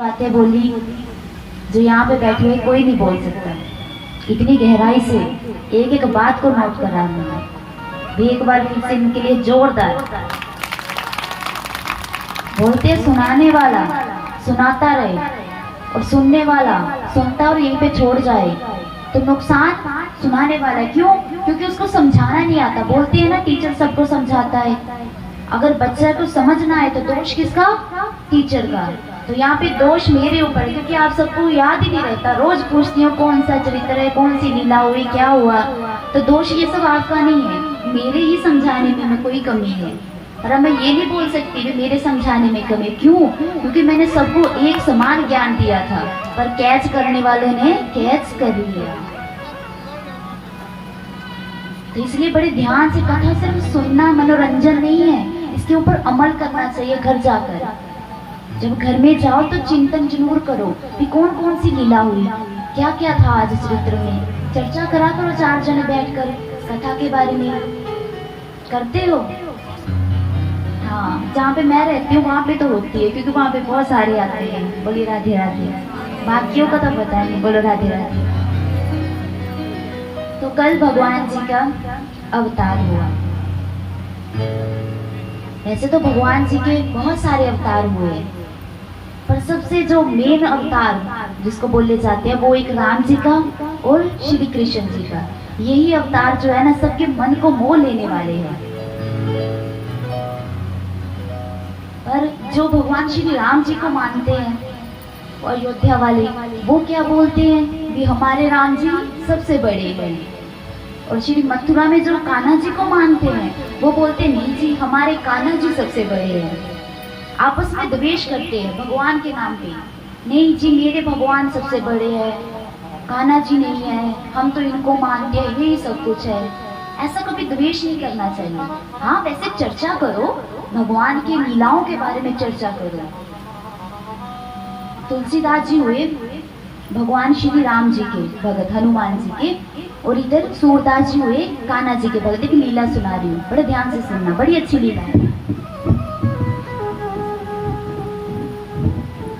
बातें बोली जो यहाँ पे बैठे हुए कोई नहीं बोल सकता। इतनी गहराई से एक एक बात को नोट करा मैंने भी। एक बार फिर से इनके लिए जोरदार। बोलते सुनाने वाला सुनाता रहे और सुनने वाला सुनता और यहीं पे छोड़ जाए तो नुकसान सुनाने वाला। क्यों? क्योंकि उसको समझाना नहीं आता। बोलते हैं ना टीचर सबको समझाता है, अगर बच्चा को समझना है तो दोष किसका? टीचर का। तो यहाँ पे दोष मेरे ऊपर है क्योंकि आप सबको याद ही नहीं रहता। रोज पूछती हूँ कौन सा चरित्र है, कौन सी लीला हुई, क्या हुआ। तो दोष ये सब आपका नहीं है, मेरे ही समझाने में कोई कमी है। और मैं ये नहीं बोल सकती कि मेरे समझाने में कमी। क्यों? क्योंकि मैंने सबको एक समान ज्ञान दिया था, पर कैच करने वाले ने कैच कर लिया। तो इसलिए बड़े ध्यान से कथा सिर्फ सुनना मनोरंजन नहीं है, इसके ऊपर अमल करना चाहिए। घर जाकर जब घर में जाओ तो चिंतन जरूर करो कि कौन कौन सी लीला हुई, क्या क्या था आज चरित्र में। चर्चा करा करो चार जने बैठकर कथा के बारे में। करते हो? हाँ, जहाँ पे मैं रहती हूँ वहाँ पे तो होती है क्योंकि वहाँ पे बहुत सारे आते हैं। बोलिए राधे राधे। बाकियों का तो पता नहीं। बोलो राधे राधे। तो कल भगवान जी का अवतार हुआ। वैसे तो भगवान जी के बहुत सारे अवतार हुए, पर सबसे जो मेन अवतार जिसको बोले जाते हैं वो एक राम जी का और श्री कृष्ण जी का। यही अवतार जो है ना सबके मन को मोह लेने वाले हैं। पर जो भगवान श्री राम जी को मानते हैं अयोध्या वाले, वो क्या बोलते हैं भी हमारे राम जी सबसे बड़े हैं। और श्री मथुरा में जो कान्हा जी को मानते हैं वो बोलते नहीं जी हमारे कान्हा जी सबसे बड़े हैं। आपस में द्वेष करते हैं भगवान के नाम पे। नहीं जी मेरे भगवान सबसे बड़े हैं, कान्हा जी नहीं है, हम तो इनको मानते हैं, यही सब कुछ है। ऐसा कभी द्वेष नहीं करना चाहिए। हाँ वैसे चर्चा करो, भगवान की लीलाओं के बारे में चर्चा करो। तुलसीदास जी हुए भगवान श्री राम जी के भगत, हनुमान जी के, और इधर सूरदास जी हुए कान्हा जी के भगत। एक लीला सुना रही हूँ, बड़े ध्यान से सुनना, बड़ी अच्छी लीला है।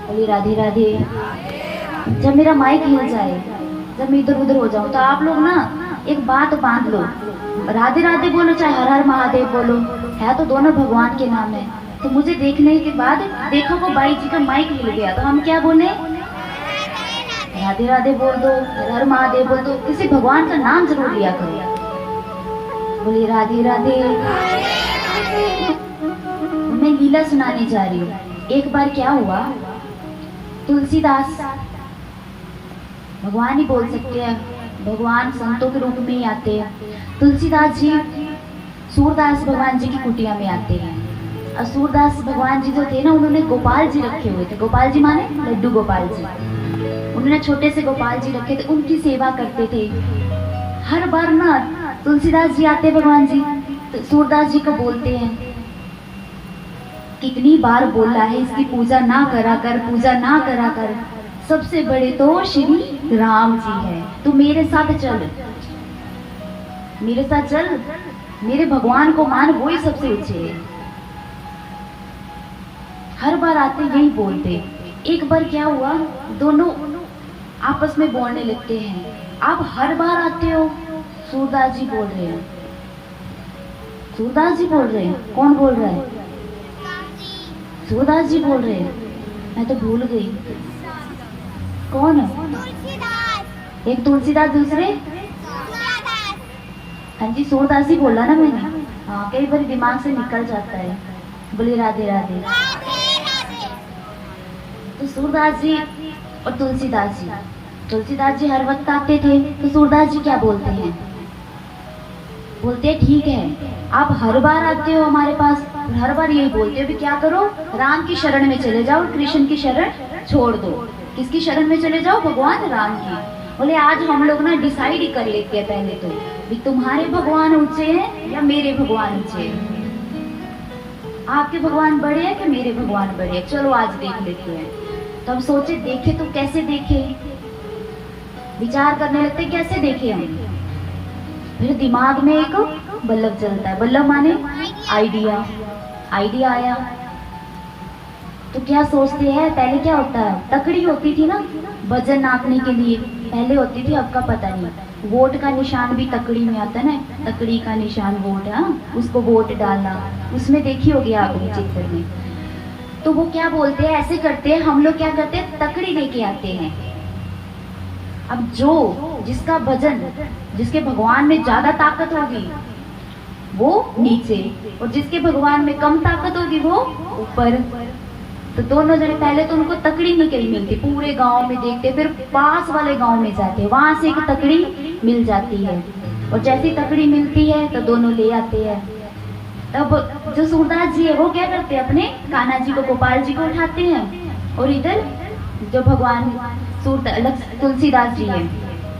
बोली राधे राधे। जब मेरा माइक हिल जाए, जब मैं इधर उधर हो जाऊं तो आप लोग ना एक बात बांध लो, राधे राधे बोलो चाहे हर हर महादेव बोलो, है तो दोनों भगवान के नाम है। तो मुझे देखने के बाद देखो वो बाई जी का माइक हिल गया तो हम क्या बोले? राधे राधे बोल दो, हर हर महादेव बोल दो, किसी भगवान का नाम जरूर लिया करो। बोलिए राधे राधे। मैं लीला सुनाने जा रही हूँ। एक बार क्या हुआ, तुलसीदास भगवान ही बोल सकते हैं, भगवान संतों के रूप में ही आते हैं। तुलसीदास जी सूरदास भगवान जी की कुटिया में आते हैं। और सूरदास भगवान जी जो थे ना उन्होंने गोपाल जी रखे हुए थे। गोपाल जी माने लड्डू गोपाल जी। उन्होंने छोटे से गोपाल जी रखे थे, उनकी सेवा करते थे। हर बार ना तुलसीदास जी आते भगवान जी तो सूरदास जी को बोलते हैं कितनी बार बोला है इसकी पूजा ना करा कर, पूजा ना करा कर, सबसे बड़े तो श्री राम जी है। तू मेरे साथ चल, मेरे साथ चल, मेरे भगवान को मान, वो ही सबसे ऊंचे है। हर बार आते यही बोलते। एक बार क्या हुआ, दोनों आपस में बोलने लगते हैं, आप हर बार आते हो। सूरदास जी बोल रहे हैं, सूरदास जी बोल रहे हैं, कौन बोल रहा है? सूरदास जी बोल रहे हैं, मैं तो भूल गई कौन है। एक तुलसीदास, दूसरे हाँ जी सूरदास जी बोला ना मैंने। हाँ कई बार दिमाग से निकल जाता है। बोले राधे राधे। तो सूरदास जी और तुलसीदास जी, तुलसीदास जी हर वक्त आते थे तो सूरदास जी क्या बोलते हैं? बोलते हैं ठीक है आप हर बार आते हो हमारे पास, हर बार यही बोलते हो भी क्या करो, राम की शरण में चले जाओ, कृष्ण की शरण छोड़ दो। किसकी शरण में चले जाओ? भगवान राम की। बोले आज हम लोग ना डिसाइड ही कर लेते हैं पहले तो भी तुम्हारे भगवान ऊंचे हैं या मेरे भगवान ऊंचे हैं। आपके भगवान बड़े हैं कि मेरे भगवान बड़े हैं? चलो आज देख लेते हैं। तो हम सोचे देखे तो कैसे देखे, विचार करने लगते कैसे देखे हम। फिर दिमाग में एक बल्लभ जलता है। बल्लभ माने आइडिया। आइडिया आया तो क्या सोचते हैं, पहले क्या होता है, तकड़ी होती थी ना वजन नापने के लिए, पहले होती थी, अब का पता नहीं। वोट का निशान भी तकड़ी में आता है ना, तकड़ी का निशान वोट, हाँ, उसको वोट डालना, उसमें देखी होगी आपने चित्र में। तो वो क्या बोलते हैं, ऐसे करते हैं, हम लोग क्या करते हैं, तकड़ी लेके आते हैं। अब जो जिसका वजन, जिसके भगवान में ज्यादा ताकत होगी वो नीचे, और जिसके भगवान में कम ताकत होगी वो ऊपर। तो दोनों जने, पहले तो उनको तकड़ी नहीं कहीं मिलती, पूरे गांव में देखते, फिर पास वाले गांव में जाते, वहां से एक तकड़ी मिल जाती है, और जैसी तकड़ी मिलती है तो दोनों ले आते हैं। तब जो सूरदास जी है वो क्या करते हैं, अपने कान्हा जी को, गोपाल जी को उठाते हैं, और इधर जो भगवान तुलसीदास जी है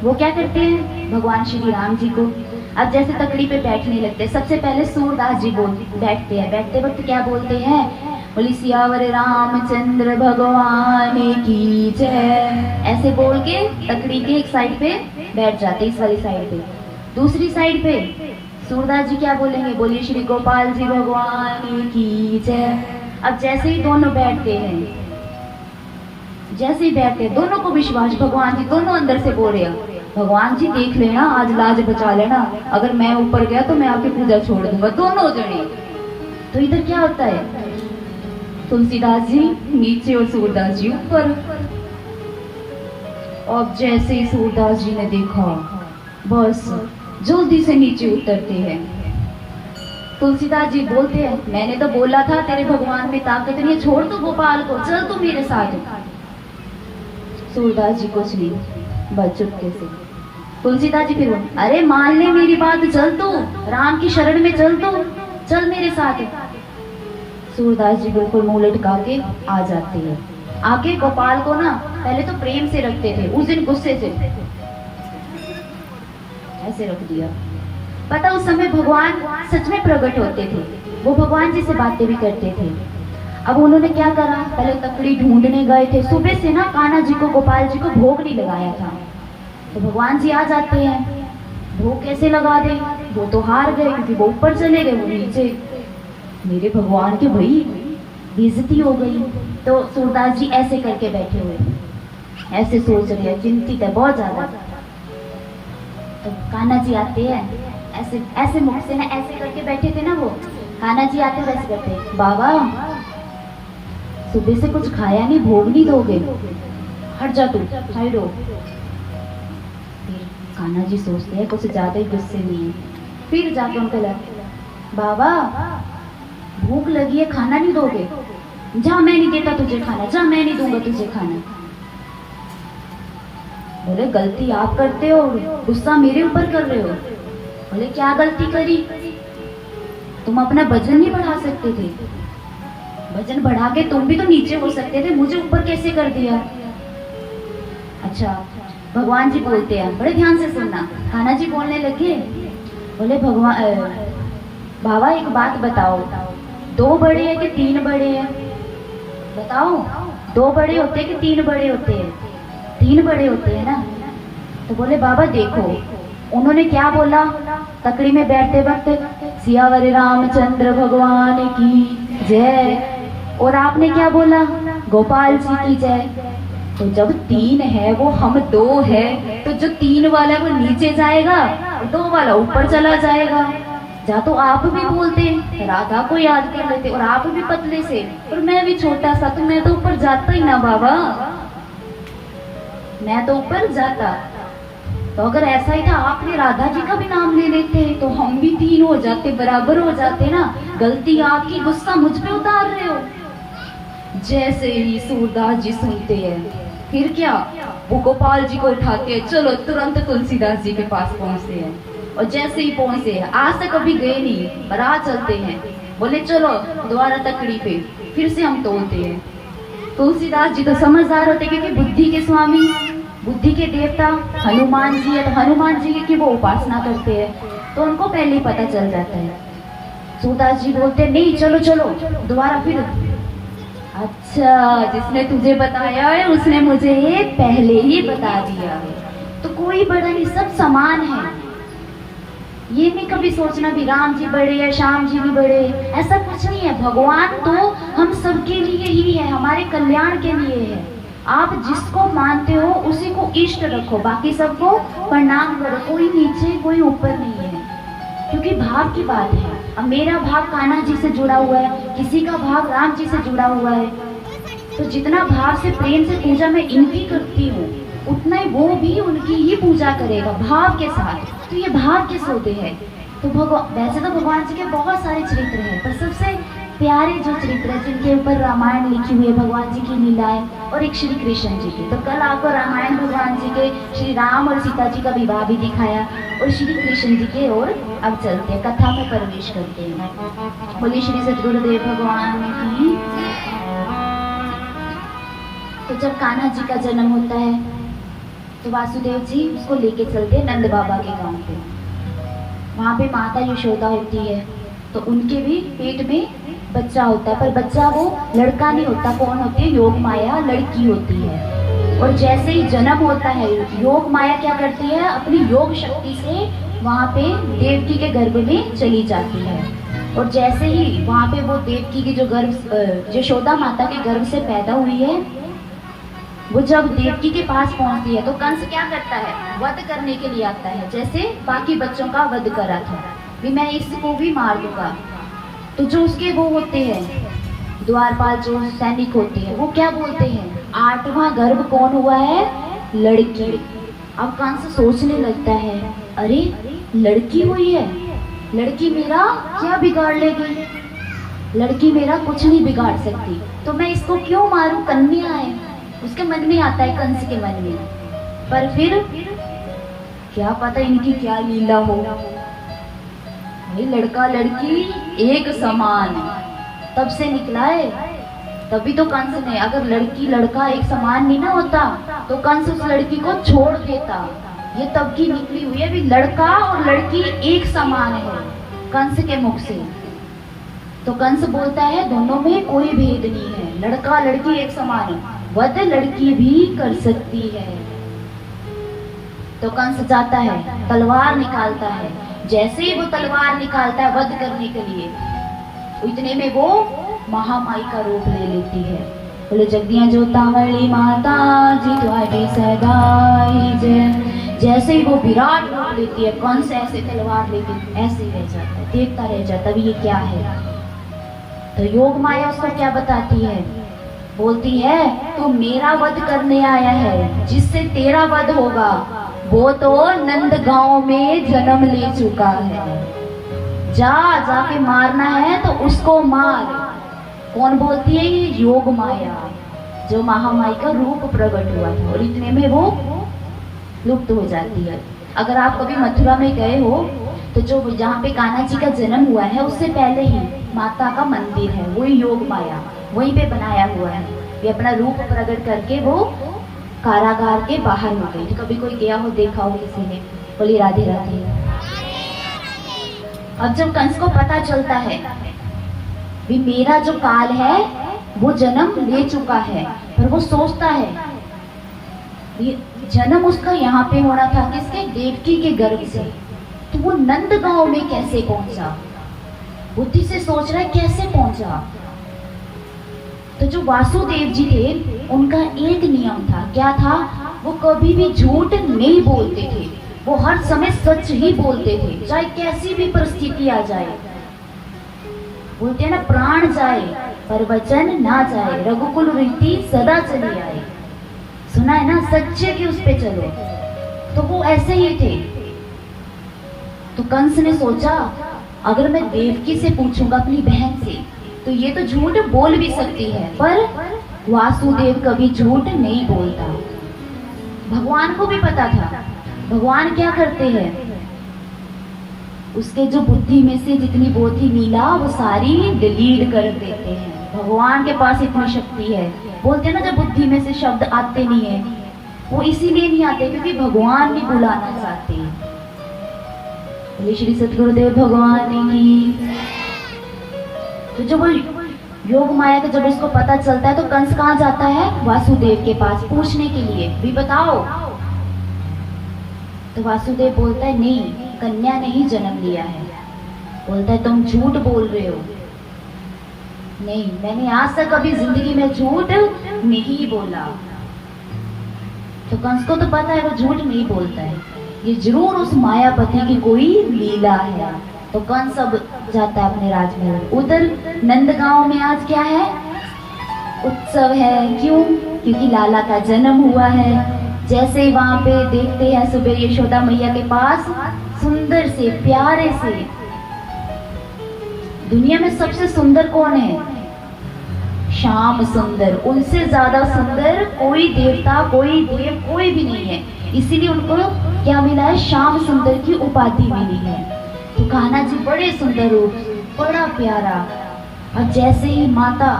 वो क्या करते हैं, भगवान श्री राम जी को। अब जैसे तकड़ी पे बैठने लगते, सबसे पहले सूरदास जी बैठते हैं, बैठते वक्त क्या बोलते हैं, बोली सियावर रामचंद्र भगवान की जय, ऐसे बोल के तकड़ी के एक साइड पे बैठ जाते, इस वाली साइड पे। दूसरी साइड पे सूरदास जी क्या बोलेंगे, बोलिए श्री गोपाल जी भगवान की जय। अब जैसे ही दोनों बैठते हैं, जैसे ही बैठते हैं, दोनों को विश्वास, भगवान जी दोनों अंदर से बोल रहे हैं, भगवान जी देख लेना, आज लाज बचा लेना, अगर मैं ऊपर गया तो मैं आपकी पूजा छोड़ दूंगा, दोनों जने। तो इधर क्या होता है, तुलसीदास जी नीचे और सूरदास जी ऊपर। और जैसे ही सूरदास जी ने देखा, बस जल्दी से नीचे उतरते हैं। तुलसीदास जी बोलते हैं, मैंने तो बोला था तेरे भगवान में ताकत नहीं है, छोड़ तो गोपाल को, चल तू मेरे साथ। सूरदास जी कुछ नहीं, बस चुपके से। तुलसीदास जी फिर, अरे मान ले मेरी बात, चल तू राम की शरण में, चल तू, चल मेरे साथ। सूरदास जी बिल्कुल मुंह लटका के आ जाते हैं। आके गोपाल को ना पहले तो प्रेम से रखते थे, उस दिन गुस्से से ऐसे रख दिया। पता उस समय भगवान सच में प्रकट होते थे, वो भगवान जी से बातें भी करते थे। अब उन्होंने क्या करा, पहले तकड़ी ढूंढने गए थे, सुबह से ना कान्हा जी को, गोपाल जी को भोग नहीं लगाया था। तो भगवान जी आ जाते हैं, भोग कैसे लगा दे, वो तो हार गए क्योंकि वो ऊपर चले गए, वो नीचे। मेरे भगवान के भाई बेइज्जती हो गई। तो सूरदास जी ऐसे करके बैठे हुए, ऐसे सोच रहे हैं, चिंतित है बहुत ज्यादा। तो कान्हा जी आते हैं, ऐसे ऐसे मुख से ना ऐसे करके बैठे थे ना वो, कान्हा जी आते वैसे करते, बाबा सुबह से कुछ खाया नहीं, भोग नहीं दोगे, हट जा तू, साइड हो। फिर कान्हा जी सोचते हैं कुछ ज्यादा ही गुस्से में है, फिर जाके उनको लगा, बाबा भूख लगी है, खाना नहीं दोगे, जा मैं नहीं देता तुझे खाना, जा मैं नहीं दूंगा तुझे खाना। बोले गलती आप करते हो, गुस्सा मेरे ऊपर कर रहे हो। बोले क्या गलती करी, तुम अपना वजन नहीं बढ़ा सकते थे, वजन बढ़ा के तुम भी तो नीचे हो सकते थे, मुझे ऊपर कैसे कर दिया। अच्छा भगवान जी बोलते हैं, बड़े ध्यान से सुनना। कान्हा जी बोलने लगे, बोले भगवान बाबा एक बात बताओ, दो बड़े हैं कि तीन बड़े हैं, बताओ, दो बड़े होते हैं कि तीन बड़े होते हैं, तीन बड़े होते हैं ना। तो बोले बाबा देखो, उन्होंने क्या बोला तकड़ी में बैठते वक्त, सियावर रामचंद्र भगवान की जय, और आपने क्या बोला, गोपाल जी की जय। तो जब तीन है वो हम दो है, तो जो तीन वाला है वो नीचे जाएगा, दो वाला ऊपर चला जाएगा। जा तो आप भी बोलते राधा को याद कर लेते, और आप भी पतले से, और मैं भी छोटा सा, तो मैं तो ऊपर जाता ही ना बाबा, मैं तो ऊपर जाता। तो अगर ऐसा ही था, आपने राधा जी का भी नाम ले लेते तो हम भी तीन हो जाते, बराबर हो जाते ना। गलती आपकी, गुस्सा मुझ पे उतार रहे हो। जैसे ही सूरदास जी सुनते हैं, फिर क्या, वो गोपाल जी को उठाते हैं, चलो तुरंत तुलसीदास जी के पास पहुंचते हैं। और जैसे ही पहुंचते हैं, आज तक कभी गए नहीं, पर आज चलते हैं, बोले चलो दोबारा तकड़ी पे, फिर से हम तोलते हैं। तुलसीदास जी तो समझदार होते, क्योंकि बुद्धि के स्वामी, बुद्धि के देवता हनुमान जी है, तो हनुमान जी की वो उपासना करते हैं, तो उनको पहले ही पता चल जाता है। सूरदास जी बोलते नहीं, चलो चलो दोबारा फिर। अच्छा जिसने तुझे बताया है उसने मुझे पहले ही बता दिया, तो कोई बड़ा नहीं, सब समान है। ये नहीं कभी सोचना भी राम जी बड़े या श्याम जी भी बड़े, ऐसा कुछ नहीं है। भगवान तो हम सबके लिए ही है, हमारे कल्याण के लिए है। आप जिसको मानते हो उसी को इष्ट रखो, बाकी सबको प्रणाम करो। कोई नीचे कोई ऊपर नहीं है, क्योंकि भाव की बात है। अब मेरा भाव कान्हा जी से जुड़ा हुआ है, किसी का भाव राम जी से जुड़ा हुआ है, तो जितना भाव से प्रेम से पूजा मैं इनकी करती हूँ, उतना ही वो भी उनकी ही पूजा करेगा भाव के साथ। तो ये भाव किस होते हैं। तो वैसे तो भगवान जी के बहुत सारे चरित्र हैं, पर सबसे प्यारे जो चरित्र है जिनके ऊपर रामायण लिखी हुई है, भगवान जी की लीलाएं, और एक श्री कृष्ण जी की। तो कल आपको रामायण भगवान जी के श्री राम और सीता जी का विवाह भी दिखाया, और श्री कृष्ण जी के और अब चलते हैं, कथा में प्रवेश करते हैं। बोलिए श्री सद्गुरुदेव भगवान की। तो जब कान्हा जी का जन्म होता है तो वासुदेव जी उसको लेके चलते हैं नंद बाबा के गांव पे। वहाँ पे माता यशोदा होती है, तो उनके भी पेट में बच्चा होता है, पर बच्चा वो लड़का नहीं होता। कौन होती है? योग माया लड़की होती है। और जैसे ही जन्म होता है, योग माया क्या करती है, अपनी योग शक्ति से वहाँ पे देवकी के गर्भ में चली जाती है। और जैसे ही वहाँ पे वो देवकी की जो गर्भ यशोदा माता के गर्भ से पैदा हुई है, वो जब देवकी के पास पहुंचती है तो कंस क्या करता है, वध करने के लिए आता है। जैसे बाकी बच्चों का वध करा था, भी मैं इसको भी मार दूंगा। तो जो उसके वो होते हैं द्वारपाल, जो सैनिक होते हैं, वो क्या बोलते हैं, 8वां गर्भ कौन हुआ है, लड़की। अब कंस सोचने लगता है, अरे लड़की हुई है, लड़की मेरा क्या बिगाड़ लेगी, लड़की मेरा कुछ नहीं बिगाड़ सकती, तो मैं इसको क्यों मारूं, कन्या है। उसके मन में आता है, कंस के मन में। पर फिर क्या पता इनकी क्या लीला हो, ये लड़का लड़की एक समान तब से निकला है। तभी तो कंस ने, अगर लड़की लड़का एक समान नहीं ना होता तो कंस उस लड़की को छोड़ देता। ये तब की निकली हुई है, भी लड़का और लड़की एक समान है कंस के मुख से। तो कंस बोलता है दोनों में कोई भेद नहीं है, लड़का लड़की एक समान है, वध लड़की भी कर सकती है। तो कंस जाता है, तलवार निकालता है। जैसे ही वो तलवार निकालता है वध करने के लिए, इतने में वो महामाई का रूप ले लेती है। बोले जगदियां जोतावली माता जी तुम्हारी सदाई जय। जैसे ही वो विराट रूप लेती है, कंस ऐसे तलवार लेके ऐसे रह जाता है, देखता रह जाता है ये क्या है। तो योग माया उसको क्या बताती है, बोलती है तू मेरा वध करने आया है, जिससे तेरा वध होगा वो तो नंद गांव में जन्म ले चुका है, जाके मारना है तो उसको मार। कौन बोलती है, ये योग माया, जो महामाई का रूप प्रकट हुआ था। और इतने में वो लुप्त हो जाती है। अगर आप कभी मथुरा में गए हो तो जो जहाँ पे कान्हा जी का जन्म हुआ है, उससे पहले ही माता का मंदिर है, वही योग माया वहीं पे बनाया हुआ है। ये अपना रूप प्रकट करके वो कारागार के बाहर हो गई। तो कभी कोई गया हो, देखा हो किसी ने, बोली राधे राधे। अब जब कंस को पता चलता है भी मेरा जो काल है वो जन्म ले चुका है, पर वो सोचता है जन्म उसका यहाँ पे होना था, किसके, देवकी के गर्भ से, तो वो नंद गांव में कैसे पहुंचा, बुद्धि से सोच रहा है कैसे पहुंचा। तो जो वासुदेव जी थे उनका एक नियम था, क्या था, वो कभी भी झूठ नहीं बोलते थे, वो हर समय सच ही बोलते थे, चाहे कैसी भी परिस्थिति आ जाए। बोलते हैं ना, प्राण जाए पर वचन ना जाए, रघुकुल रीति सदा चली आए। सुना है ना, सच्चे की उस पे चलो। तो वो ऐसे ही थे। तो कंस ने सोचा अगर मैं देवकी से पूछूंगा, अपनी बहन से, तो ये तो झूठ बोल भी सकती है, पर वासुदेव कभी झूठ नहीं बोलता। भगवान को भी पता था। भगवान क्या करते हैं, उसके जो बुद्धि में से जितनी वो थी लीला, वो सारी डिलीट कर देते हैं। भगवान के पास इतनी शक्ति है। बोलते हैं ना, जब बुद्धि में से शब्द आते नहीं है, वो इसीलिए नहीं आते क्योंकि भगवान भी बुलाना चाहते हैं। श्री सद्गुरुदेव भगवान की। तो जब वो योग माया का जब उसको पता चलता है, तो कंस कहाँ जाता है, वासुदेव के पास पूछने के लिए, भी बताओ। तो वासुदेव बोलता है नहीं, कन्या ने ही जन्म लिया है। बोलता है तुम झूठ बोल रहे हो। नहीं, मैंने आज तक कभी जिंदगी में झूठ नहीं बोला। तो कंस को तो पता है वो झूठ नहीं बोलता है, ये जरूर उस मायापति की कोई लीला है। तो कंस अब जाता है अपने राजमहल। उधर नंदगांव में आज क्या है? उत्सव है। क्यों? क्योंकि लाला का जन्म हुआ है। जैसे ही वहां पे देखते हैं सुबह यशोदा मैया के पास सुंदर से प्यारे से, दुनिया में सबसे सुंदर कौन है? श्याम सुंदर। उनसे ज्यादा सुंदर कोई देवता, कोई देव, कोई भी नहीं है। इसीलिए उनको क्या मिला है? श्याम सुंदर की उपाधि मिली है। तो कान्हा जी बड़े सुंदर रूप, बड़ा प्यारा। और जैसे ही माता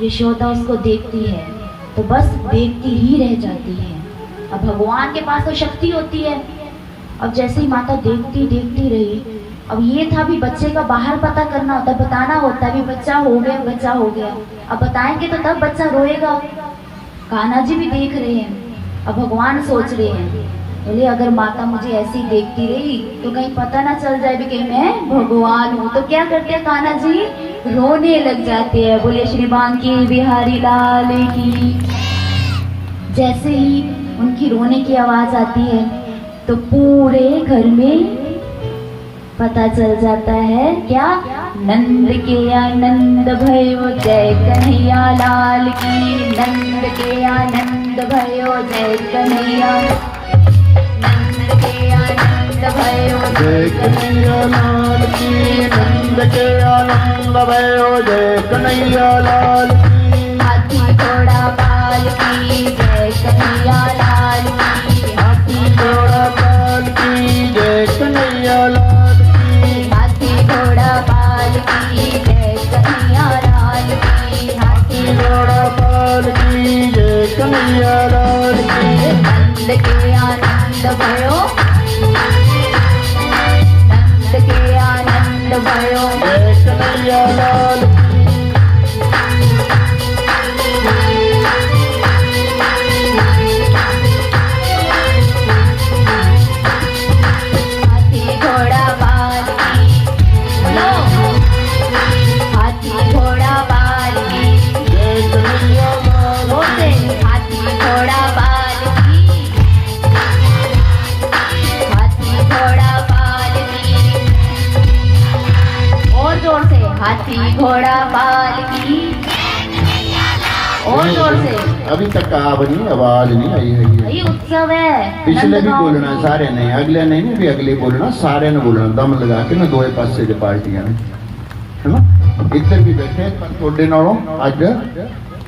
यशोदा उसको देखती है तो बस देखती ही रह जाती है। अब भगवान के पास तो शक्ति होती है। अब जैसे ही माता देखती देखती रही, अब ये था भी बच्चे का बाहर पता करना होता, बताना होता भी बच्चा हो गया, बच्चा हो गया। अब बताएंगे तो तब बच्चा रोएगा। कान्हा जी भी देख रहे हैं। अब भगवान सोच रहे हैं, बोले अगर माता मुझे ऐसी देखती रही तो कहीं पता ना चल जाए भी कि मैं भगवान हूँ। तो क्या करते हैं कान्हा जी? रोने लग जाते हैं। बोले श्री बांके बिहारी लाल की। जैसे ही उनकी रोने की आवाज आती है तो पूरे घर में पता चल जाता है क्या? नंद के आनंद भयो जय कन्हैया लाल की। नंद के आनंद भयो जय कन्हैया, नंद के आनंद भयो जय कन्हैया लाल की। नंद के आनंद भयो जय कन्हैया लाल की। हाथी घोड़ा पाल की जय कन्हैया लाल की। हाथी घोड़ा पाल की जय कन्हैया लाल। हाथी घोड़ा पाल की जय कन्हैया लाल की। हाथी घोड़ा पाल की जय कन्हैया लाल की। नंद के आनंद भयो, नंद के आनंद भयो जय कन्हैया लाल की। हाथी घोड़ा पाल की, बोलो हाथी घोड़ा पाल की जय कन्हैया लाल। बोलते हाथी घोड़ा पाल की, हाथी घोड़ा पाल की। और जोर से हाथी घोड़ा पाल की, और जोर से। अभी तक आवाज नहीं आई है। ये उत्सव है। पिछले भी नंदगांव बोलना में। सारे ने, अगले नहीं भी अगले बोलना, सारे ने बोलना दम लगा के ना। दोए पासे जो पार्टियां ने है ना, इधर भी बैठे पर थोड़े नालों अज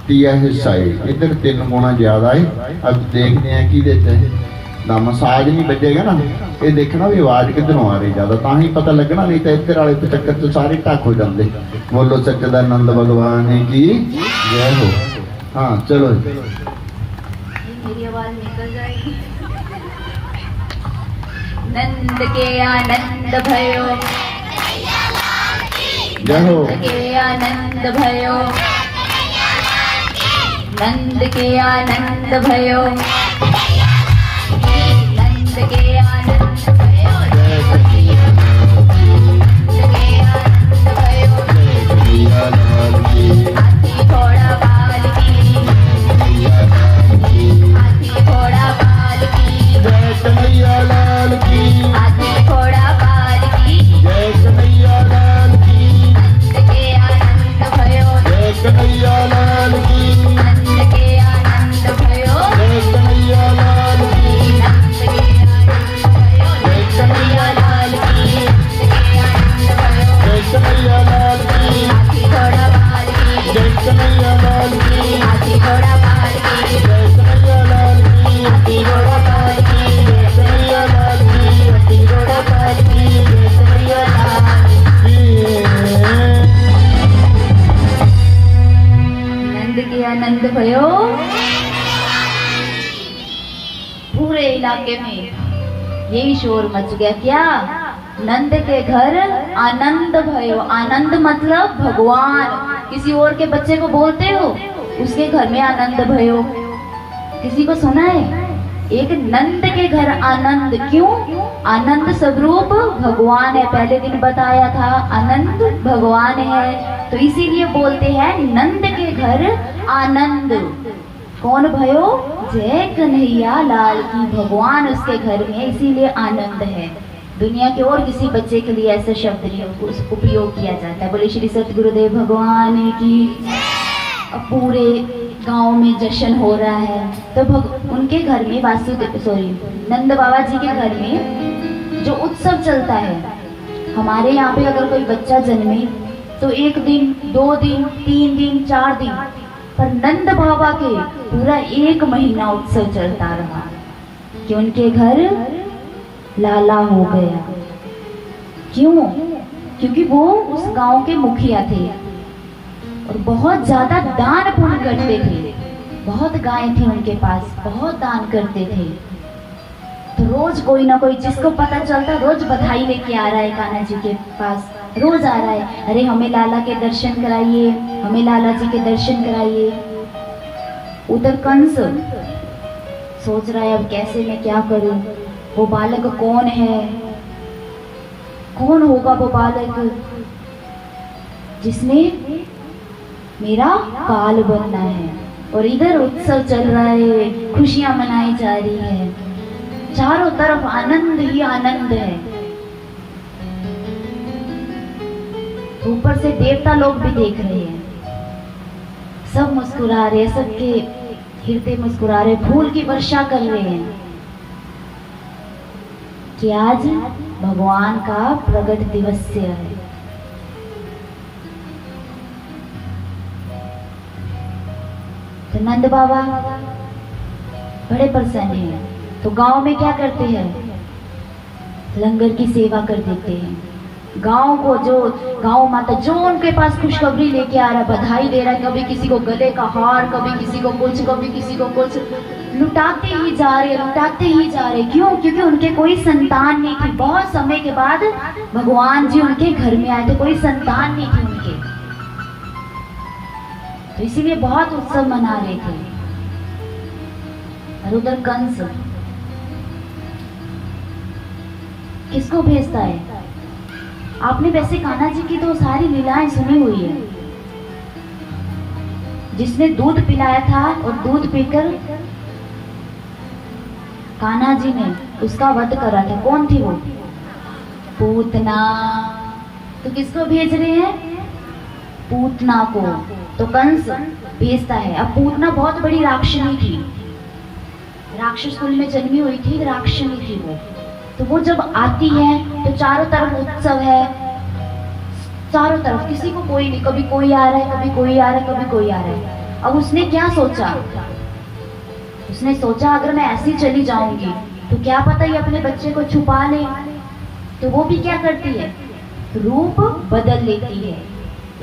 तिया हिस्सा है। इधर 3 गुना ज्यादा है। अब देखते हैं की देते हैं ना। मसाज नहीं बजेगा ना, ये देखना भी आवाज किधरों आ रही ज्यादा, ता ही पता लगना। नहीं तो इधर वाले चक्कर तो सारे ढक हो जाते। बोलो सच्चिदानंद भगवान की जय हो। हाँ चलो मेरी आवाज निकल जाएगी। नंद के आनंद भयो, जय हो। नंद के आनंद भयो, नंद के आनंद भयो, नंद के आनंद भयो, नंद के आनंद भयो। कन्हैया लाल की। हाथी घोड़ा पाल की, हाथी घोड़ा पाल की जय कन्हैया लाल की। हाथी घोड़ा पाल की। जय कन्हैया लाल की। नंद के आनंद भयो, जय कन्हैया लाल की। नंद के आनंद भयो, जय कन्हैया लाल की। नंद के आनंद भयो, जय कन्हैया लाल की। नंद के आनंद भयो, जय कन्हैया लाल की। हाथी घोड़ा पाल की, जय कन्हैया लाल की। हाथी घोड़ा पाल की, जय कन्हैया लाल की। हाथी घोड़ा पाल की, जय कन्हैया लाल की। हाथी घोड़ा पाल की, जय कन्हैया लाल नंद के आनंद भयो। पूरे इलाके में यही शोर मच गया। क्या? नंद के घर आनंद भयो। आनंद मतलब भगवान। किसी और के बच्चे को बोलते हो उसके घर में आनंद भयो। किसी को सुना है? एक नंद के घर आनंद। क्यों? आनंद स्वरूप भगवान है, पहले दिन बताया था आनंद भगवान है, तो इसीलिए बोलते हैं नंद के घर आनंद। कौन भयो? जय कन्हैया लाल की, भगवान उसके घर में, इसीलिए आनंद है। दुनिया के और किसी बच्चे के लिए ऐसा शब्द नहीं उपयोग किया जाता है। बोले श्री सतगुरुदेव भगवान की। अब पूरे गांव में जश्न हो रहा है, तो उनके घर में नंद बाबा जी के घर में जो उत्सव चलता है, हमारे यहाँ पे अगर कोई बच्चा जन्मे तो 1 दिन 2 दिन 3 दिन 4 दिन, पर नंद बाबा के पूरा 1 महीना उत्सव चलता रहा कि उनके घर लाला हो गया। क्यों? क्योंकि वो उस गांव के मुखिया थे और बहुत ज्यादा दान पुण्य करते थे। बहुत गायें थी उनके पास, बहुत दान करते थे। तो रोज कोई ना कोई, जिसको पता चलता, रोज बधाई लेके आ रहा है कान्हा जी के पास, रोज आ रहा है, अरे हमें लाला के दर्शन कराइए, हमें लाला जी के दर्शन कराइए। उधर कंस सोच रहा है अब कैसे मैं क्या करूं, वो बालक कौन है, कौन होगा वो बालक जिसने मेरा काल बनना है। और इधर उत्सव चल रहा है, खुशियां मनाई जा रही है, चारों तरफ आनंद ही आनंद है। ऊपर से देवता लोग भी देख रहे हैं, सब मुस्कुरा रहे हैं, सबके हृदय मुस्कुरा रहे, फूल की वर्षा कर रहे हैं कि आज भगवान का प्रगट दिवस है। तो नंद बाबा बड़े प्रसन्न हैं, तो गांव में क्या करते हैं, लंगर की सेवा कर देते हैं। गांव को जो गांव माता जो उनके पास खुशखबरी लेके आ रहा है, बधाई दे रहा है, कभी किसी को गले का हार, कभी किसी को कुछ, कभी किसी को कुछ, लुटाते ही जा रहे, लुटाते ही जा रहे। क्यों? क्योंकि उनके कोई संतान नहीं थी। बहुत समय के बाद भगवान जी उनके घर में आए थे, कोई संतान नहीं थी उनके, तो इसीलिए बहुत उत्सव मना रहे थे। और उधर कंस किसको भेजता है? आपने वैसे कान्हा जी की तो सारी लीलाएं सुनी हुई है। जिसने दूध पिलाया था और दूध पीकर कान्हा जी ने उसका वध करा था, कौन थी वो? पूतना। तो किसको भेज रहे हैं? पूतना को। तो कंस भेजता है। अब पूतना बहुत बड़ी राक्षसी थी, राक्षस कुल में जन्मी हुई थी, राक्षसी थी वो। तो वो जब आती है तो चारों तरफ उत्सव है, चारों तरफ, किसी को कोई नहीं, कभी कोई आ रहा है, कभी कोई आ रहा है, कभी कोई आ रहा है। अब उसने क्या सोचा? उसने सोचा अगर मैं ऐसी चली जाऊंगी तो क्या पता ये अपने बच्चे को छुपा ले। तो वो भी क्या करती है, रूप बदल लेती है,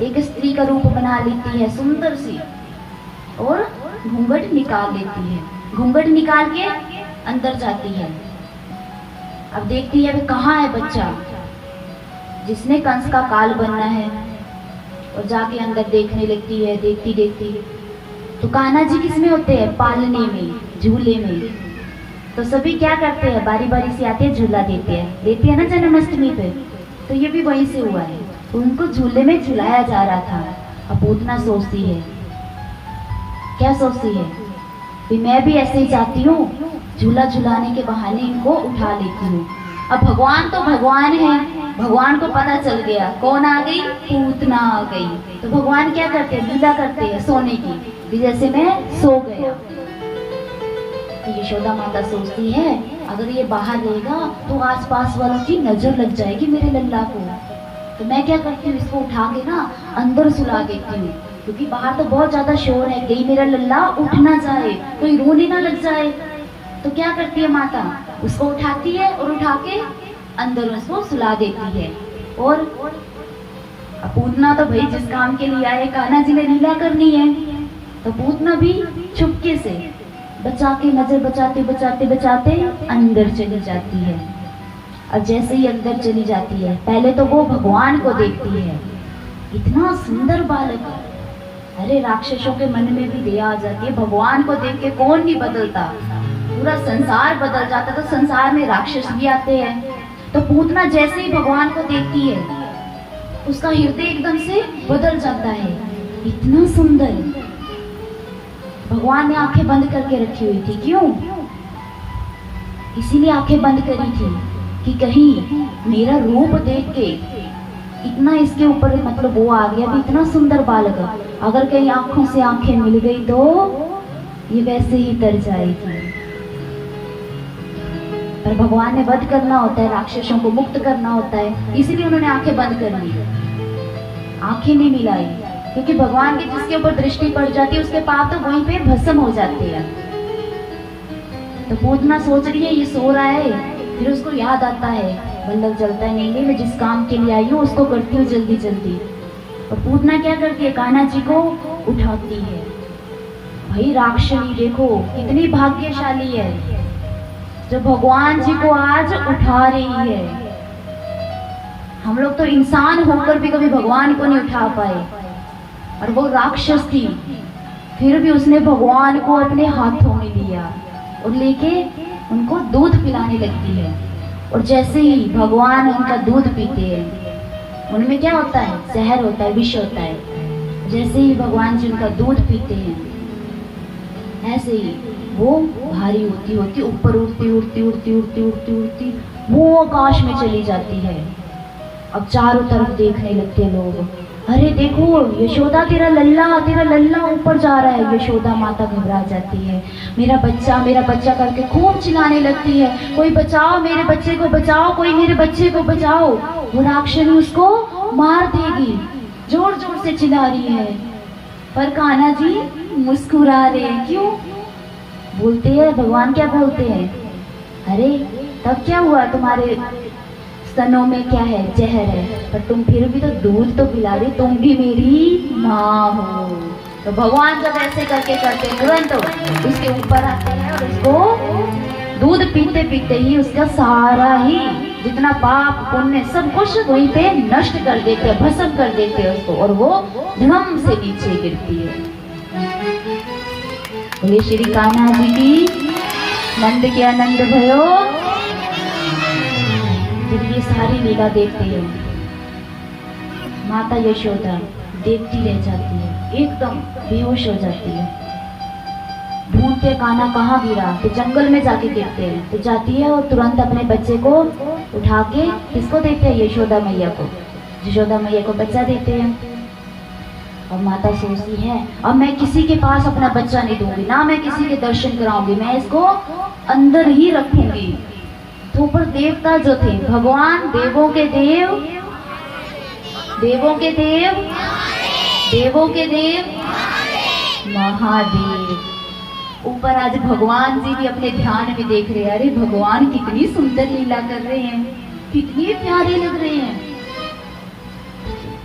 एक स्त्री का रूप बना लेती है सुंदर सी, और घूंघट निकाल लेती है। घूंघट निकाल के अंदर जाती है। अब देखती है वे कहाँ है बच्चा जिसने कंस का काल बनना है, और जाके अंदर देखने लगती है। देखती देखती तो कान्हा जी किसमें होते हैं? पालने में, झूले में। तो सभी क्या करते हैं, बारी बारी से आते हैं, झूला देते हैं ना जन्माष्टमी पे। तो ये भी वहीं से हुआ है, तो उनको झूले में झुलाया जा रहा था। अब पूतना सोचती है, क्या सोचती है कि मैं भी ऐसे ही चाहती हूँ, झूला झुलाने के बहाने इनको उठा लेती हूँ। अब भगवान तो भगवान है, भगवान को पता चल गया कौन आ गई, पूतना आ गई। तो भगवान क्या करते हैं, लीला करते हैं सोने की, जैसे मैं सो गया। तो यशोदा माता सोचती है अगर ये बाहर रहेगा तो आसपास वालों की नजर लग जाएगी मेरे लल्ला को। तो मैं क्या करती हूँ, इसको उठा के ना अंदर सुला देती हूँ, क्योंकि बाहर तो बहुत ज्यादा शोर है, कहीं मेरा लल्ला उठ ना जाए, कोई रोने ना लग जाए। तो क्या करती है माता, उसको उठाती है और उठा के अंदर उसको सुला देती है। और पूतना तो भाई जिस काम के लिए आए, कान्हा जी ने लीला करनी है, तो पूतना भी चुपके से बचा के, नजर बचाते बचाते बचाते अंदर चली जाती है। अब जैसे ही अंदर चली जाती है, पहले तो वो भगवान को देखती है, इतना सुंदर बालक। अरे राक्षसों के मन में भी दया आ जाती है, भगवान को देख के कौन नहीं बदलता। पूरा संसार बदल जाता है। तो संसार में राक्षस भी आते हैं। तो पूतना जैसे ही भगवान को देखती है, उसका हृदय एकदम से बदल जाता है। इतना सुंदर। भगवान ने आंखें बंद करके रखी हुई थी। क्यों? इसीलिए आंखें बंद करी थी कि कहीं मेरा रूप देख के इतना इसके ऊपर मतलब वो आ गया भी, इतना सुंदर बालक, अगर कहीं आंखों से आंखें मिल गई तो ये वैसे ही तर जाएगी। पर भगवान ने वध करना होता है, राक्षसों को मुक्त करना होता है, इसीलिए उन्होंने आंखें बंद कर ली, आंखें नहीं मिलाई। क्योंकि भगवान की जिसके ऊपर दृष्टि पड़ जाती है उसके पाप तो वहीं पे भस्म हो जाते हैं। तो पूतना सोच रही है ये सो रहा है, फिर उसको याद आता है, बल्लभ जलता है, नहीं मैं जिस काम के लिए आई हूँ उसको करती हूँ जल्दी जल्दी। और पूतना क्या करती है, कान्हा जी को उठाती है। भाई राक्षसी देखो कितनी भाग्यशाली है जो भगवान जी को आज उठा रही है। हम लोग तो इंसान होकर भी कभी भगवान को नहीं उठा पाए, और वो राक्षस थी, फिर भी उसने भगवान को अपने हाथों में लिया और लेके उनको दूध पिलाने लगती है। और जैसे ही भगवान उनका दूध पीते हैं, उनमें क्या होता है, जहर होता है, विष होता है। जैसे ही भगवान जी उनका दूध पीते हैं, ऐसे ही वो भारी होती होती ऊपर उड़ती उड़ती उड़ती उड़ती उड़ती उड़ती वो आकाश में चली जाती है। अब चारों तरफ देखने लगते हैं लोग, अरे देखो यशोदा तेरा लल्ला ऊपर जा रहा है। यशोदा माता घबरा जाती है, मेरा बच्चा करके खूब चिल्लाने लगती है, कोई बचाओ मेरे बच्चे को बचाओ, कोई मेरे बच्चे को बचाओ। वो राक्षसी उसको मार देगी, जोर जोर से चिल्ला रही है। पर कान्हा जी मुस्कुरा रहे हैं। क्यों? बोलते हैं, भगवान क्या बोलते हैं, अरे तब क्या हुआ, तुम्हारे स्तनों में क्या है, जहर है, पर तुम फिर भी तो दूध तो पिला रही, तुम भी मेरी माँ हो। तो भगवान जब ऐसे करके करते तुरंत उसके ऊपर आते हैं और उसको दूध पीते पीते ही उसका सारा ही जितना पाप पुण्य सब कुछ वहीं पे नष्ट कर देते हैं, भस्म कर देते हैं उसको, और वो धम से नीचे गिरती है। बोले श्री कान्हा जी की नंद के आनंद भयो। जब ये सारी लीला देखते हैं, माता यशोदा देखती रह जाती है, एकदम बेहोश हो जाती है। ढूंढते कान्हा कहाँ गिरा, तो जंगल में जाके देखते हैं, तो जाती है और तुरंत अपने बच्चे को उठा के किसको देते हैं, यशोदा मैया को। यशोदा मैया को बच्चा देते हैं। और माता सोचती है अब मैं किसी के पास अपना बच्चा नहीं दूंगी, ना मैं किसी के दर्शन कराऊंगी, मैं इसको अंदर ही रखूंगी। तो ऊपर देवता जो थे, भगवान देवों के देव, देवों के देव, देवों के देव महादेव, ऊपर आज भगवान जी भी अपने ध्यान में देख रहे हैं, अरे भगवान कितनी सुंदर लीला कर रहे हैं, कितनी प्यारे लग रहे हैं।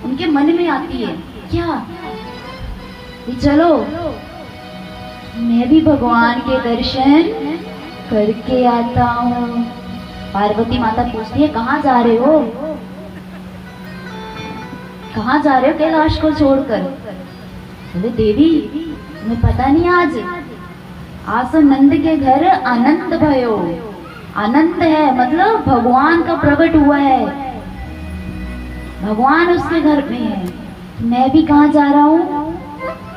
उनके मन में आती है क्या, चलो मैं भी भगवान के दर्शन करके आता हूँ। पार्वती माता पूछती है कहाँ जा रहे हो, कहाँ जा रहे हो कैलाश को छोड़कर। बोले देवी तुम्हें पता नहीं, आज तो नंद के घर आनंद भयो, आनंद है मतलब भगवान का प्रकट हुआ है, भगवान उसके घर में है। मैं भी कहाँ जा रहा हूँ,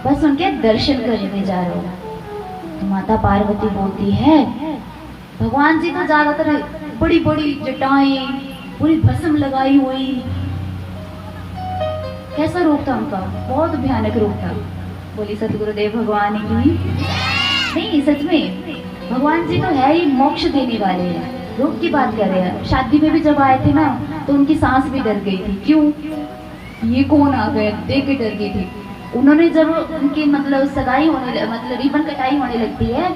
बस उनके दर्शन करने जा रहा हूँ। तो माता पार्वती बोलती है भगवान जी तो ज्यादातर बड़ी बड़ी जटाएं, पूरी भस्म लगाई हुई, कैसा रूप था उनका, बहुत भयानक रूप था। बोली सतगुरुदेव भगवान की नहीं, सच में भगवान जी तो है ही मोक्ष देने वाले हैं। रूप की बात कर रहे हैं। शादी में भी जब आए थे ना तो उनकी सांस भी डर गई थी। क्यों, ये कौन आ गया देख के डर गई थी। उन्होंने जब उनकी मतलब सगाई होने मतलब रिबन कटाई होने लगती है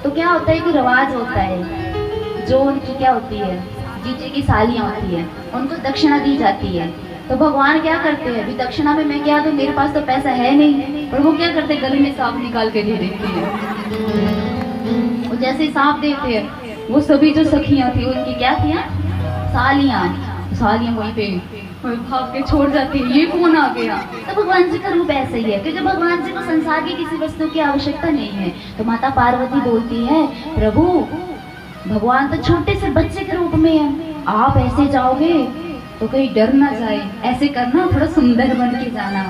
तो क्या होता है कि रिवाज होता है, जो उनकी क्या होती है जीजे की सालियां होती है उनको दक्षिणा दी जाती है। तो भगवान क्या करते हैं, अभी दक्षिणा में मैं क्या दूं, मेरे पास तो पैसा है नहीं, पर वो क्या करते हैं गले में सांप निकाल के दे देती है। वो जैसे सांप देते हैं वो सभी जो सखियां थी उनकी क्या थी, सालियां, सालियां वहीं पे और भाग के छोड़ जाती है, ये कौन आ गया। तो भगवान जी का रूप ऐसा ही है, क्योंकि भगवान जी को संसार की किसी वस्तु की आवश्यकता नहीं है। तो माता पार्वती बोलती है, प्रभु भगवान तो छोटे से बच्चे के रूप में है, आप ऐसे जाओगे तो कहीं डर ना जाए, ऐसे करना, थोड़ा सुंदर बन के जाना।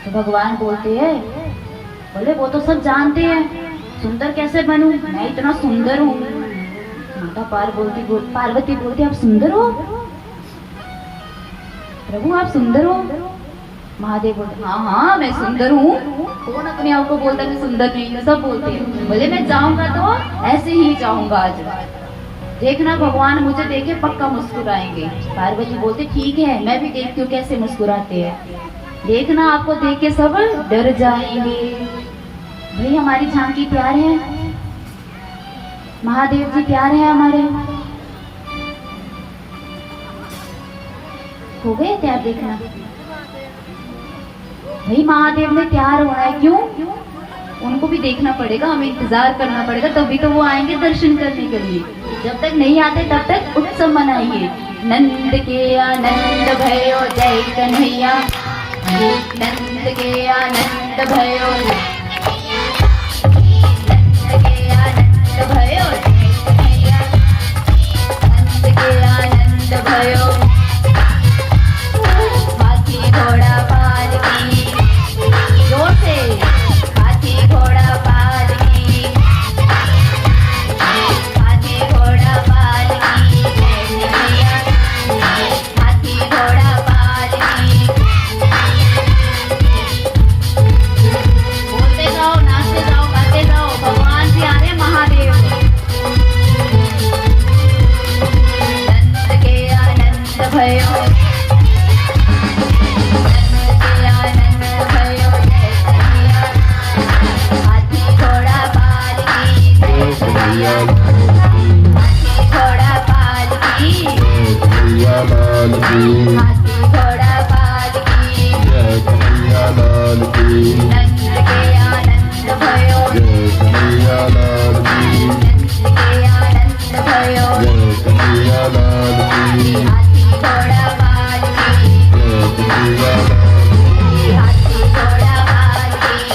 तो भगवान बोलते हैं, बोले वो तो सब जानते हैं, सुंदर कैसे बनूं, मैं इतना सुंदर हूँ। माता पार्वती बोलती, आप सुंदर हो प्रभु, आप सुंदर हो। महादेव बोलते, हाँ हाँ मैं सुंदर हूँ। कौन अपने आप को बोलता है मैं सुंदर नहीं हूँ, सब बोलते हैं। बोले मैं जाऊंगा तो ऐसे ही जाऊंगा, आज देखना भगवान मुझे देखे पक्का मुस्कुराएंगे। पार्वती बोलते, ठीक है मैं भी देखती हूँ कैसे मुस्कुराते हैं, देखना आपको देख के सब डर जाएंगे। भाई हमारी झांकी प्यार है, महादेव जी प्यार है हमारे। हो गए तैयार, देखना भाई महादेव में तैयार होना है। क्यों? उनको भी देखना पड़ेगा, हमें इंतजार करना पड़ेगा, तभी तो वो आएंगे दर्शन करने के लिए। जब तक नहीं आते तब तक उत्सव मनाइए। नंद के आनंद भयो जय कन्हैया, नंद के आनंद भयो, नंद के आनंद भयो जय कन्हैया, नंद के आनंद भयो। हाथी घोड़ा पालकी, जोर से, हाथी घोड़ा पालकी, हाथी घोड़ा पालकी जय कन्हैया, हाथी घोड़ा पालकी। बोलते जाओ, नाचते जाओ, गाते जाओ, भगवान जी आ रहे महादेव। नंद के आनंद भयो, हाथी घोड़ा पालकी, जय कन्हैया लाल की, नंद के आनंद भयो, जय कन्हैया लाल की, नंद के आनंद भयो, जय कन्हैया लाल की, हाथी घोड़ा पालकी, जय कन्हैया लाल की, हाथी घोड़ा पालकी।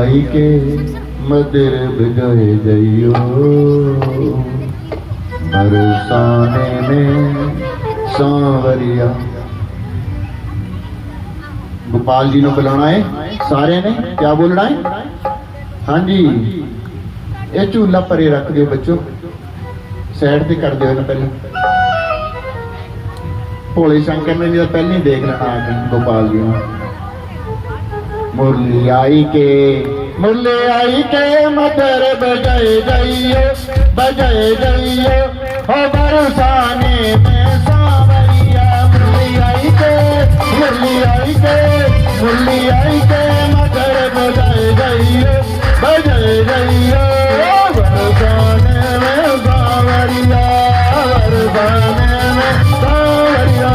आई के मदिर बजाए जइयो बरसाने में सांवरिया। गोपाल जी ने बुलाना है सारे ने, क्या बोलना है? हाँ जी, ये झूला परे रख दो बच्चों, साइड से कर दो ना पहले। भोले शंकर ने जो पहले ही देख लेना आके गोपाल जी ने। मुरली आई के मदर बजाए जइयो हो बरसाने में सांवरिया। मुरली आई के मदर बजाए जइयो बरसाने में सांवरिया, बरसाने में सांवरिया।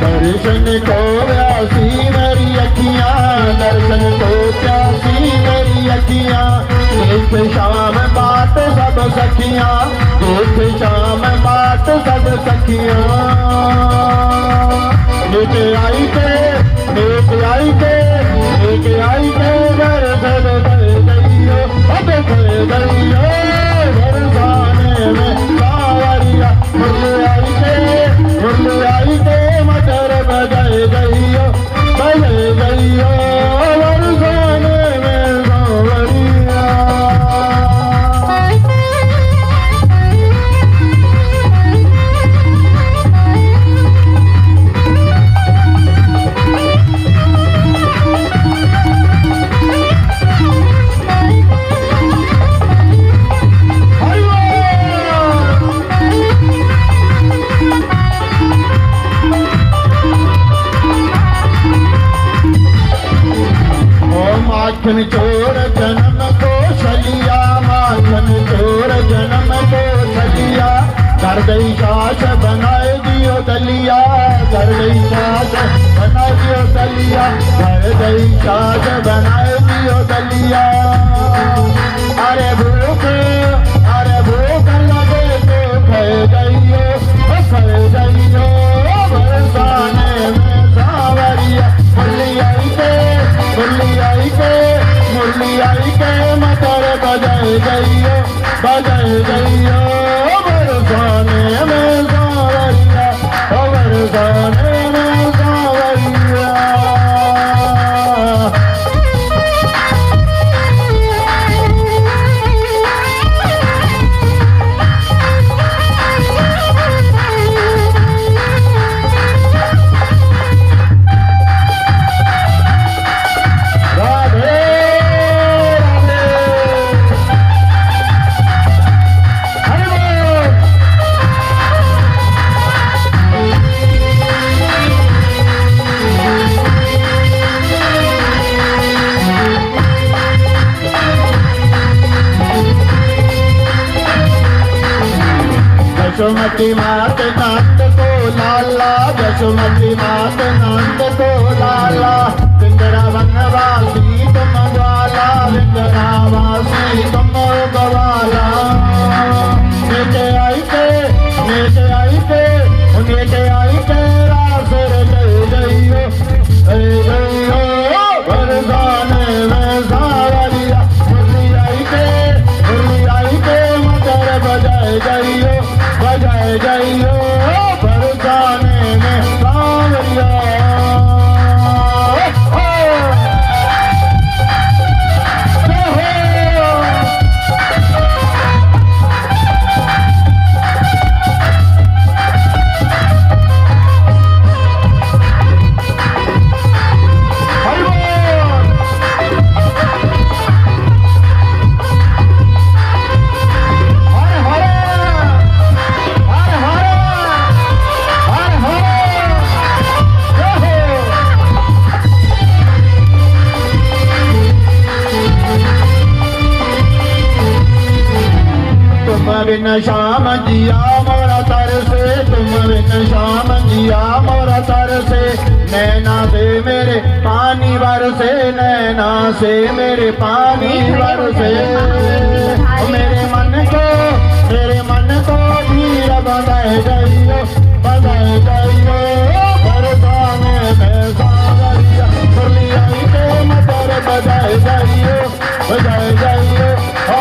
दर्शन को प्यासी मेरी अखियां, दर्शन को प्यासी मेरी अखियां। देख शाम बात सब सखियां, देख शाम बात सब सखियां। लेके आई के दर्शन गइयो बरसाने में सांवरिया। मुरली आई के मदर बजाए जइयो बरसाने में सांवरिया। माखन चोर जन्म को छलिया, माखन चोर जन्म को छलिया। कर गई सास बनाए दियो दलिया, कर गई सास बनाए दियो दलिया, कर गई सास बनाए दियो दलिया। अरे भूख लगे तो खै गइयो बरसाने में सांवरिया। मुरली आई के मदर बजाए जइयो बरसाने में सांवरिया, बरसाने में सांवरिया। यशोमती मात नंद को लाला, यशोमती मात नंद को लाला। वृंदावनवासी तुम ग्वाला, वृंदावनवासी तुम ग्वाला। नेटे आई के रासर जइयो बरसाने में सांवरिया। मुरली आई के मदर बजाए जइयो बरसाने में सांवरिया। बिन शाम जिया मोरा तरसे, तुम बिन शाम जिया मोरा तरसे। नैना से मेरे पानी बरसे, नैना से मेरे पानी बरसे। मेरे मन को धीर बधाए जाइयो, बधाए जाइयो। बरसाने में सावरिया मुरलिया के मटर बजाए जाइयो, बजाए जाइयो।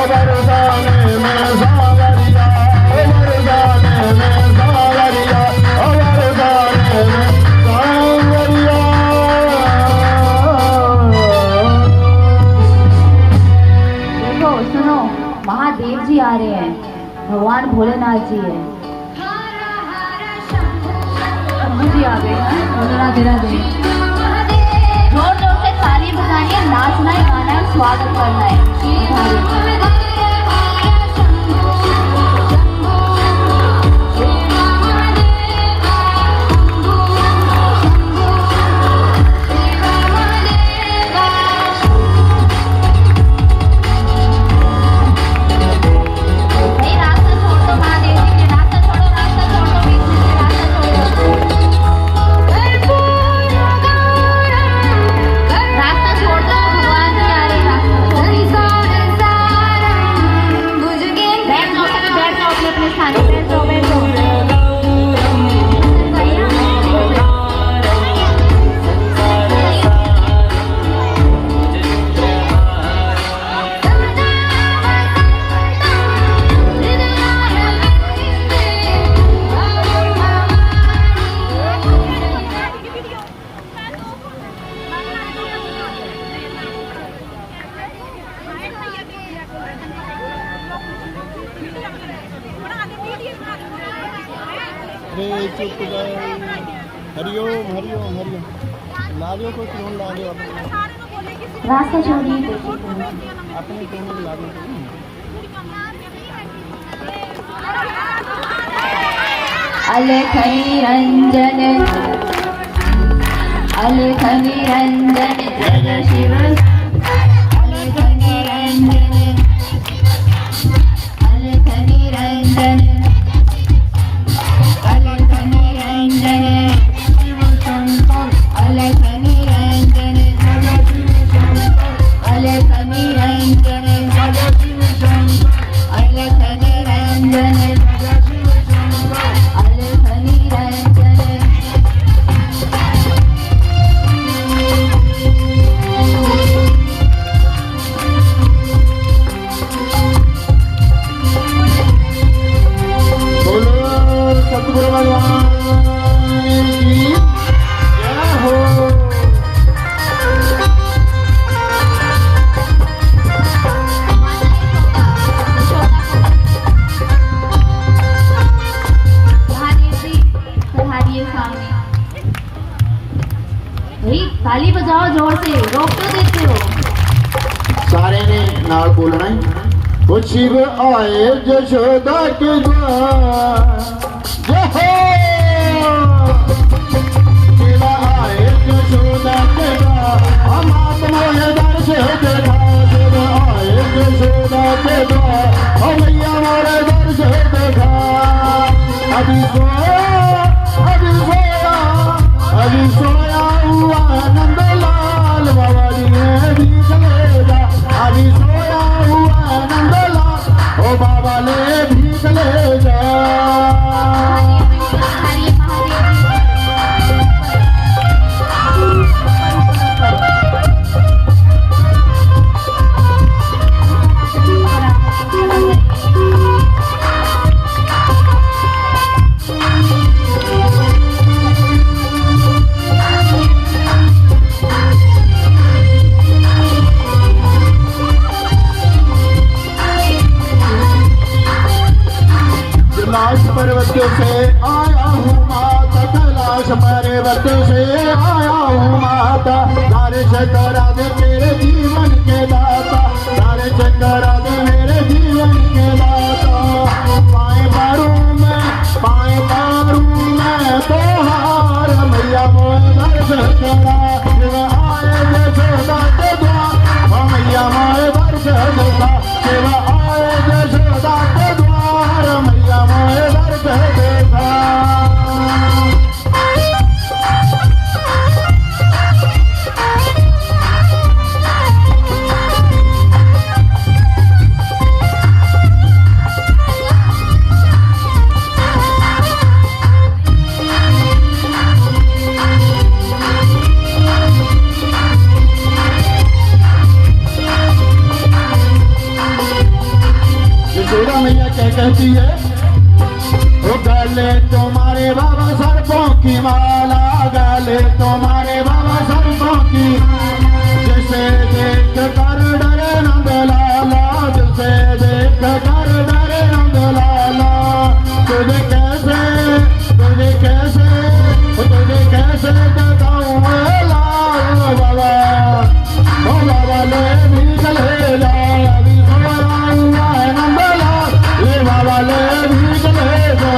बरसाने में सावरिया, बरसाने में सावरिया, बरसाने में सावरिया। देखो सुनो, महादेव जी आ रहे हैं, भगवान भोलेनाथ जी है। शंभू जी आ गए हैं। राधे राधे। जोर जोर से ताली बजानी है, नाचना है, गाना है, स्वागत करना है। हरिओम हरिओम हरिओम। ला दो कोई क्यों ला दो रास्ता छोड़िए। अपने क्यों ला दो। अलख निरंजन, अलख निरंजन जय शिव। अलख निरंजन, अलख निरंजन, अलख निरंजन शिव शंकर। अलख निरंजन, अलख निरंजन शिव शंकर। अलख निरंजन, अलख निरंजन। सतगुरु भगवान की जय हो। महादेव जी तुम्हारी सामने भाई ताली बजाओ जोर से, रोक तो देते हो। सारे ने नाल बोलना है। वो शिव आए जशोदा के द्वार, जय हो। शिव आए जशोदा के द्वार, हम आत्मा दर्श देखा। शिव आए जशोदा के द्वार, हम मैया मोरे दर्श देखा। अभी सोया हुआ नंदलाल बाबा जी ने भी चलेगा। अभी सोया हुआ नंदलाल ओ बाबा ने भीख ले जा। कैलाश पर्वत से आया हूँ माता, कैलाश पर्वत से आया हूँ माता। तारे से करा दे मेरे जीवन के दाता, तारे से करा दे मेरे जीवन के दाता। पाए पारू मैं तोहार मैया मोर दर्शन करा। शिव आए जशोदा के द्वार, मैया मोर दर्शन करा। शिव आए जशोदा के द्वार, मैया क्या कहती है? ओ गले तुम्हारे बाबा सर्पों की माला, गले तुम्हारे बाबा सर्पों की, जिसे देख कर डरे नंद लाला, जिसे देख कर डरे नंद लाला। तुझे कैसे बताऊं लाल बाबा, ओ बाबा ले भी चले जा, अभी सोया हुआ है नंद लाल, ले बाबा ले भी चले जा।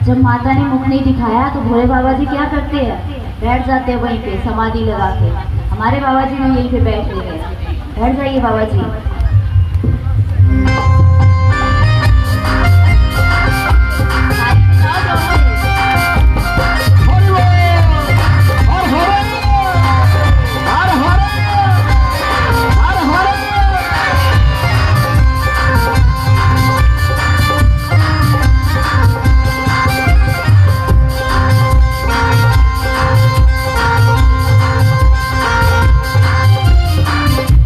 जब माता ने मुख नहीं दिखाया तो भोले बाबा जी क्या करते हैं? बैठ जाते हैं वहीं पे समाधि लगा के। हमारे बाबा जी भी यहीं पे बैठ गए। बैठ जाइए बाबा जी।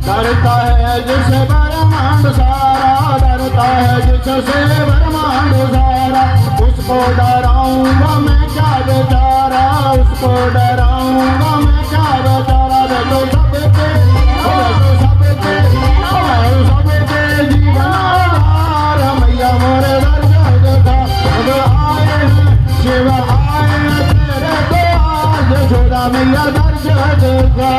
डरता है जिसे ब्रह्मांड सारा, डरता है जिससे ब्रह्मांड सारा, उसको डराऊंगा मैं क्या बेचारा, उसको डराऊंगा मैं क्या बेचारा। वे तो सबके जीवन आधार, मैया मोरे दर्द का अब आए हैं, शिव आए हैं तेरे द्वार, यशोदा मैया दर्द का।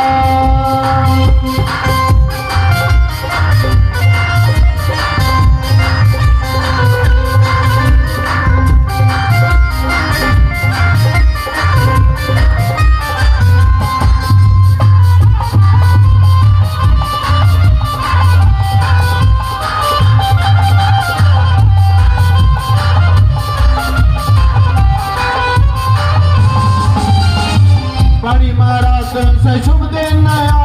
बड़ी महाराजों से शुभ दिन आया,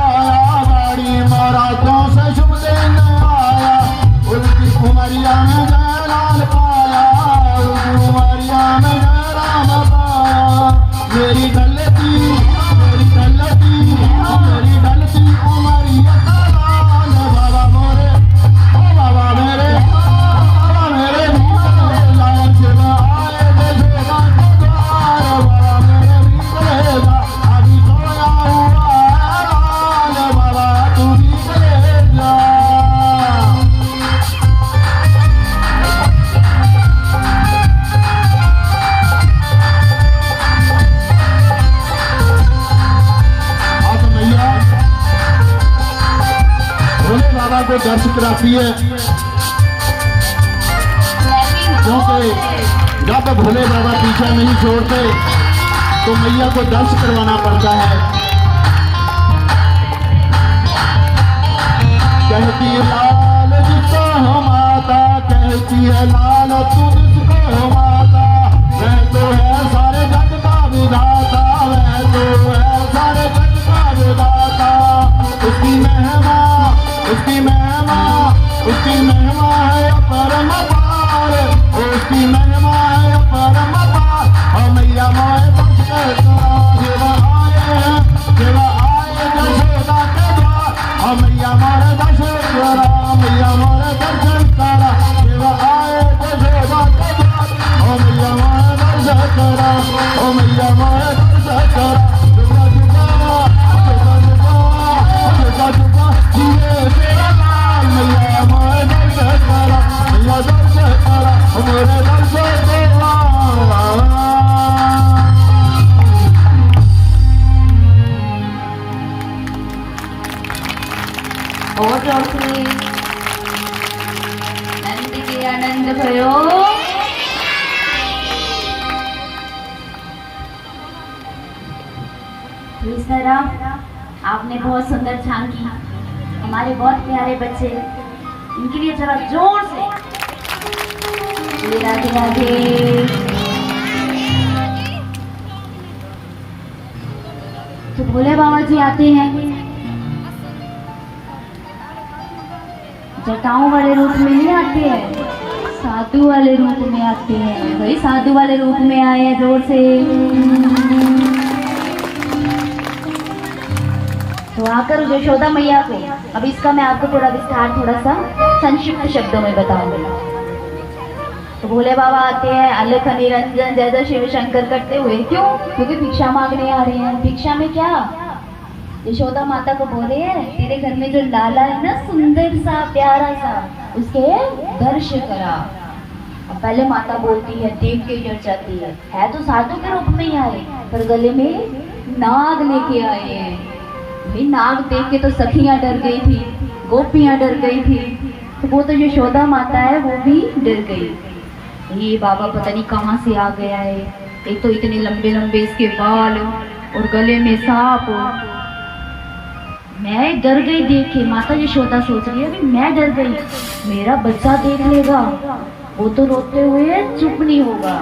बड़ी महाराजों से शुभ दिन आया, उनकी उमरिया में जयलाल पाया, उनकी उमरिया में जयराम पाया। मेरी गलती उमरिया का लाल, बाबा मोरे, ओ बाबा मेरे, बाबा मेरे लाल, शिव आए देशों का द्वार, बाबा मेरे भीतरेगा, अभी सोया हुआ है लाल, बाबा तू भीतरेगा। आज मैया भोले बाबा को दर्श कराती है, क्योंकि जब भोले बाबा पीछे नहीं छोड़ते तो मैया को दर्श करवाना पड़ता है। कहती है लाल जिसको हो माता, कहती है लाल तू जिसको हो माता, वह तो है सारे जग का विधाता, वह तो है सारे जग का विधाता। उसकी महिमा है परम पार, उसकी महिमा है परम पार। और मैया मोए दर्श करता, शिव आए यशोदा के द्वार, और मैया मोरे दर्शन करा, मैया मोरे दर्शन करा, शिव आए यशोदा के द्वार, और मैया मोरे दर्शन करा, ओ मैया मोरे दर्शन करा। जुगा जुगा जुगा जुगा जुगा जुगा जिए तेरा लाल, मैया मोरे दर्शन करा, मैया दर्शन करा, मोरे दर्शन करा। और जोर से नंद के आनंद भयो। इस तरह आपने बहुत सुंदर झांकी, हमारे बहुत प्यारे बच्चे, इनके लिए जरा जोर से राधे राधे। तो भोले बाबा जी आते हैं जटाओं वाले रूप में नहीं आते हैं, साधु वाले रूप में आते हैं। वही साधु वाले रूप में आए हैं, जोर से तो आकर यशोदा मैया को, अब इसका मैं आपको थोड़ा विस्तार, थोड़ा सा संक्षिप्त शब्दों में बताऊंगी। तो भोले बाबा आते हैं अलख निरंजन जय जय शिव शंकर करते हुए, क्यों? क्योंकि भिक्षा मांगने आ रहे हैं। भिक्षा में क्या? यशोदा माता को बोले है तेरे घर में जो लाला है ना, सुंदर सा प्यारा सा, उसके दर्श करा। अब पहले माता बोलती है, देख के डर जाती है तो साधु के रूप में ही आए, पर गले में नाग लेके आए हैं। भाई नाग देख के तो सखियां डर गई थी, गोपियां डर गई थी, तो वो तो यशोदा माता है वो भी डर गई। ये बाबा पता नहीं कहाँ से आ गया है, एक तो इतने लंबे लंबे इसके बाल और गले में सांप। मैं डर गई देख के। माता यशोदा सोच रही है कि मैं डर गई, मेरा बच्चा देख लेगा, वो तो रोते हुए चुप नहीं होगा।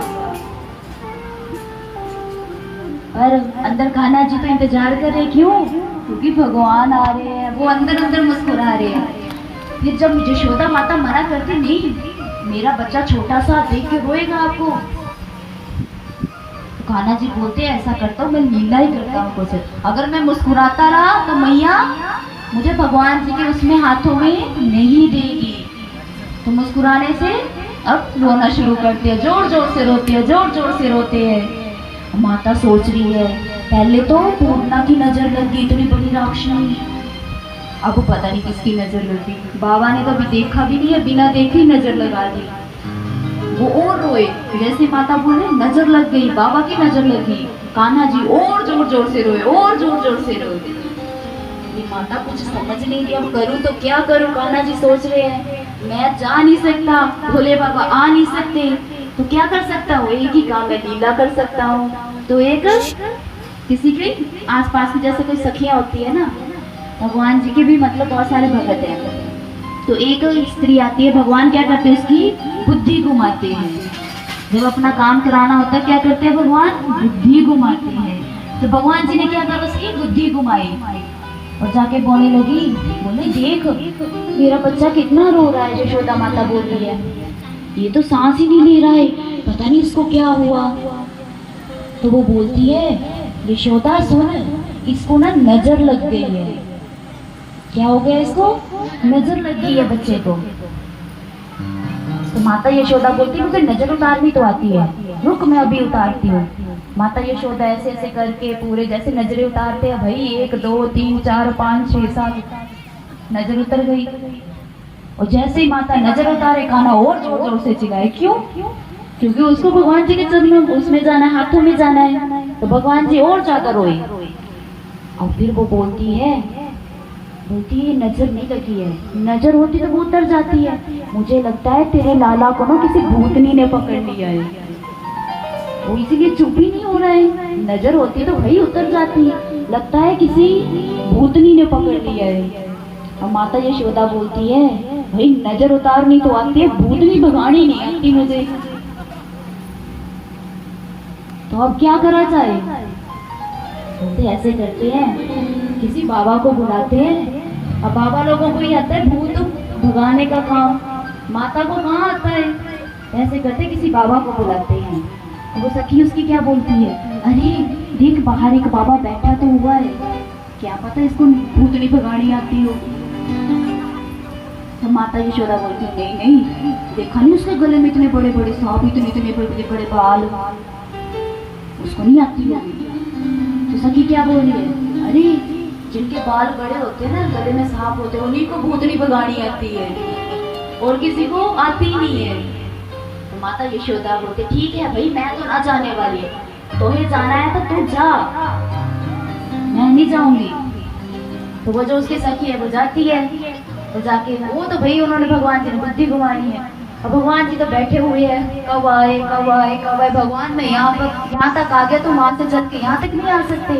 पर अंदर कान्हा जी तो इंतजार कर रहे, क्यों? क्योंकि भगवान आ रहे हैं। वो अंदर अंदर मुस्कुरा रहे हैं। फिर जब यशोदा माता मना करती, नहीं मेरा बच्चा छोटा सा देख के रोएगा आपको, तो कान्हा जी बोलते हैं ऐसा करता हूँ, मैं लीला ही करता हूँ कुछ। अगर मैं मुस्कुराता रहा तो मैया मुझे भगवान जी के उसमें हाथों में नहीं देगी। तो मुस्कुराने से अब रोना शुरू करते हैं, जोर जोर से रोते हैं, जोर जोर से रोते हैं। माता सोच रही है पहले तो पूर्णा की नजर लग गई, इतनी बड़ी राक्षसी, अब पता नहीं किसकी नजर लगी। बाबा ने तो अभी देखा भी नहीं है, बिना देखे ही नजर लगा दी। वो और रोए, जैसे माता बोले नजर लग गई, बाबा की नजर लगी। कान्हा जी और जोर जोर से रोए, और जोर जोर से रोए। ये माता कुछ समझ नहीं रही, अब करूँ तो क्या करूँ? कान्हा जी सोच रहे हैं मैं जा नहीं सकता, भोले बाबा आ नहीं सकते, तो क्या कर सकता हूँ? एक ही काम है, लीला कर सकता हूँ। तो एक किसी के आसपास में जैसे कोई सखियां होती है ना, भगवान जी के भी मतलब बहुत सारे भगत हैं, तो एक स्त्री आती है, भगवान क्या करते हैं उसकी बुद्धि घुमाते हैं। जब अपना काम कराना होता है क्या करते हैं भगवान? बुद्धि घुमाते हैं। तो भगवान जी ने क्या करा, उसकी बुद्धि घुमाई और जाके बोलने लगी, बोले देख मेरा बच्चा कितना रो रहा है। यशोदा माता बोल रही है ये तो सांस ही नहीं ले रहा है, पता नहीं इसको क्या हुआ। तो वो बोलती है यशोदा सुन, इसको ना नजर लग गई है। क्या हो गया इसको? नजर लग गई है बच्चे को। तो माता यशोदा बोलती है मुझे नजर उतारनी तो आती है, रुक मैं अभी उतारती हूँ। माता यशोदा ऐसे ऐसे करके पूरे जैसे नजरें उतारते हैं भाई, 1 2 3 4 5 6 7 नजर उतर गई। और जैसे ही माता नजर उतारे कान्हा और जोर जोर से चिल्लाए, क्यों? क्योंकि उसको भगवान जी के चरणों उसमें जाना है, हाथों में जाना है। तो भगवान जी और ज्यादा रोए। और फिर वो बोलती है नजर नहीं लगी है, नजर होती तो वो उतर जाती है। मुझे लगता है तेरे लाला को ना किसी भूतनी ने पकड़ लिया है, वो इसीलिए चुप ही नहीं हो रहा है। नजर होती तो भाई उतर जाती है, लगता है किसी भूतनी ने पकड़ लिया है। और माता यशोदा बोलती है भाई नजर उतारनी तो आती है, भूतनी भगानी नहीं आती मुझे, तो अब क्या करा जाए? तो ऐसे करते हैं किसी बाबा को बुलाते हैं। अब बाबा लोगों को ही आता है भूत भगाने का काम, माता को कहाँ आता है। ऐसे करते किसी बाबा को बुलाते हैं। तो वो सखी उसकी क्या बोलती है, अरे देख बाहर एक बाबा बैठा तो हुआ है, क्या पता इसको भूतनी भगानी आती हो। तो माता यशोदा बोलती है नहीं नहीं, देखा नहीं उसके गले में इतने बड़े बड़े सांप, इतने इतने बड़े बड़े बाल, उसको नहीं आती होगी। तो सखी क्या बोल रही है, अरे जिनके बाल बड़े होते हैं ना, गले में सांप होते हैं, उन्हीं को भूतनी भगानी आती है और किसी को आती ही नहीं है। तो माता यशोदा बोलते ठीक है भाई, मैं तो ना जाने वाली, तुम्हें जाना है तो तू जा, मैं नहीं जाऊंगी। तो वो जो उसकी सखी है वो जाती है, तो जाके वो तो भाई उन्होंने भगवान जी ने बुद्धि घुमानी है। और भगवान जी तो बैठे हुए हैं, कब आए कब आए कब आए। भगवान में यहाँ तक आ गया तो वहां से चल के यहाँ तक नहीं आ सकते।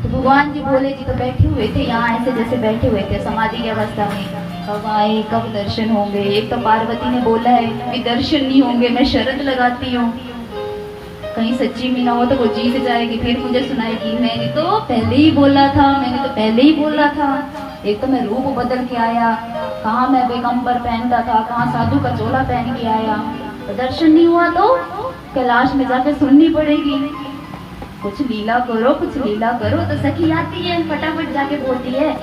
तो भगवान जी बोले जी तो बैठे हुए थे यहाँ, ऐसे जैसे बैठे हुए थे समाधि की अवस्था में, कब आए कब दर्शन होंगे। एक तो पार्वती ने बोला है कि दर्शन नहीं होंगे, मैं शर्त लगाती हूँ कहीं सच्ची में ना हो तो वो जीत जाएगी, फिर मुझे सुनाएगी मैंने तो पहले ही बोला था, मैंने तो पहले ही बोला था। एक तो मैं रूप बदल के आया, कहाँ मैं बेगंबर पहनता था, कहाँ साधु का चोला पहन के आया। तो दर्शन नहीं हुआ तो कैलाश में जाकर सुननी पड़ेगी। कुछ लीला करो, कुछ लीला करो। तो सखी आती है, फटाफट जाके बोलती है,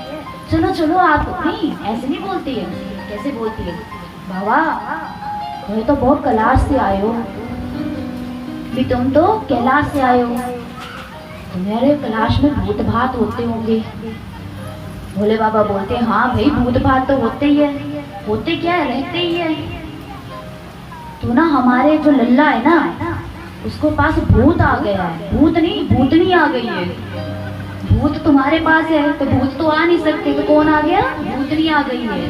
चलो चलो आप। नहीं, ऐसे नहीं बोलती है। कैसे बोलती है? बाबा तुम तो बहुत कैलाश से आए हो, भी तुम तो कैलाश से आए हो, तुम्हारे कैलाश में भूत भात होते होंगे। भोले बाबा बोलते हैं, हाँ भाई भूत भात तो होते ही है। होते क्या है, रहते ही है। तो ना हमारे जो लल्ला है ना, उसको पास भूत आ गया है। भूत नहीं, भूतनी आ गई है। भूत तुम्हारे पास है तो भूत तो आ नहीं सकते, तो कौन आ गया? भूतनी आ गई है।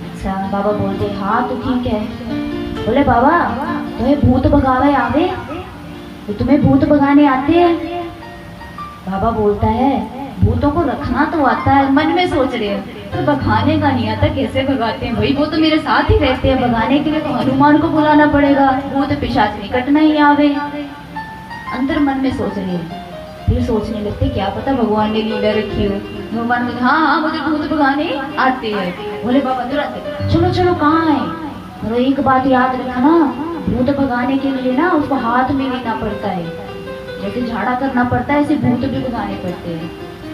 अच्छा, बाबा बोलते हाँ तो ठीक है। बोले बाबा तुम्हें भूत भगावे आवे? तो तुम्हें भूत भगाने आते हैं? बाबा बोलता है भूतों को रखना तो आता है। मन में सोच रहे हैं पर भगाने का नहीं आता, कैसे भगाते हैं भाई? वो तो मेरे साथ ही रहते हैं, भगाने के लिए तो हनुमान को बुलाना पड़ेगा, भूत पिशाच निकट नहीं आवे। अंदर मन में सोच रहे हैं। फिर सोचने लगते क्या पता भगवान ने लीला रखी हो। भगवान बोले हाँ हाँ मुझे भूत भगाने आते हैं। बोले बाबा तुरंत चलो चलो कहाँ है? और एक बात याद रखना, भूत भगाने के लिए ना उसको हाथ में लेना पड़ता है। जैसे झाड़ा करना पड़ता है, ऐसे भूत भी भगाने पड़ते हैं।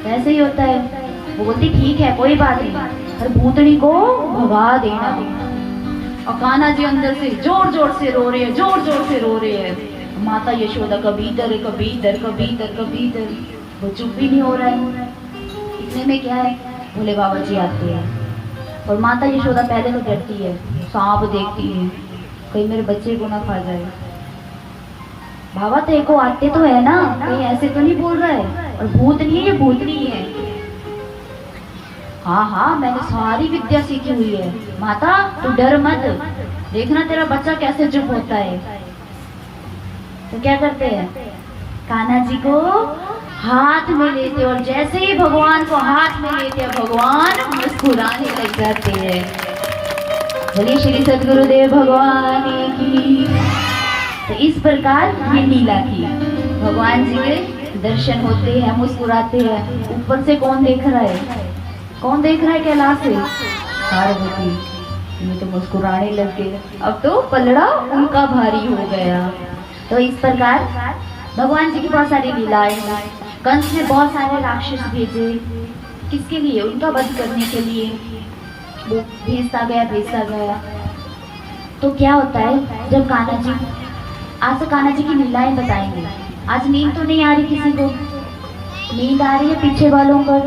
ऐसे ही होता है। वो बोलती ठीक है कोई बात नहीं, पर भूतनी को भगा देना। और कान्हा जी अंदर से जोर जोर से रो रहे हैं, जोर जोर से रो रहे हैं। माता यशोदा कभी इधर कभी इधर कभी इधर कभी इधर, वो चुप भी नहीं हो रहा है। इतने में क्या है, भोले बाबा जी आते हैं। और माता यशोदा पहले तो डरती है, सांप देखती है कहीं मेरे बच्चे को ना खा जाए। बाबा तेरे को आते तो है ना, कहीं ऐसे तो नहीं बोल रहा है? और भूत नहीं है, ये भूतनी है। हाँ हाँ मैंने सारी विद्या सीखी हुई है। माता तू डर मत, देखना तेरा बच्चा कैसे चुप होता है। तो क्या करते हैं, कान्हा जी को हाथ में लेते, और जैसे ही भगवान को हाथ में लेते भगवान मुस्कुराने लग जाते हैं। बोलिए श्री सद्गुरुदेव भगवान की। तो इस प्रकार ये लीला की, भगवान जी के दर्शन होते हैं, मुस्कुराते हैं। ऊपर से कौन देख रहा है? कौन देख रहा है कैलाश से? पार्वती। ये तो मुस्कुराने लग गए। अब तो पलड़ा उनका भारी हो गया। तो इस प्रकार भगवान जी की बहुत सारी लीलाएं। कंस ने बहुत सारे राक्षस भेजे, किसके लिए? उनका वध करने के लिए। वो भेजता गया। तो क्या होता है जब कान्हा जी, आज से कान्हा जी की लीलाएं बताएंगे। आज नींद तो नहीं आ रही किसी को? नींद आ रही है पीछे वालों को?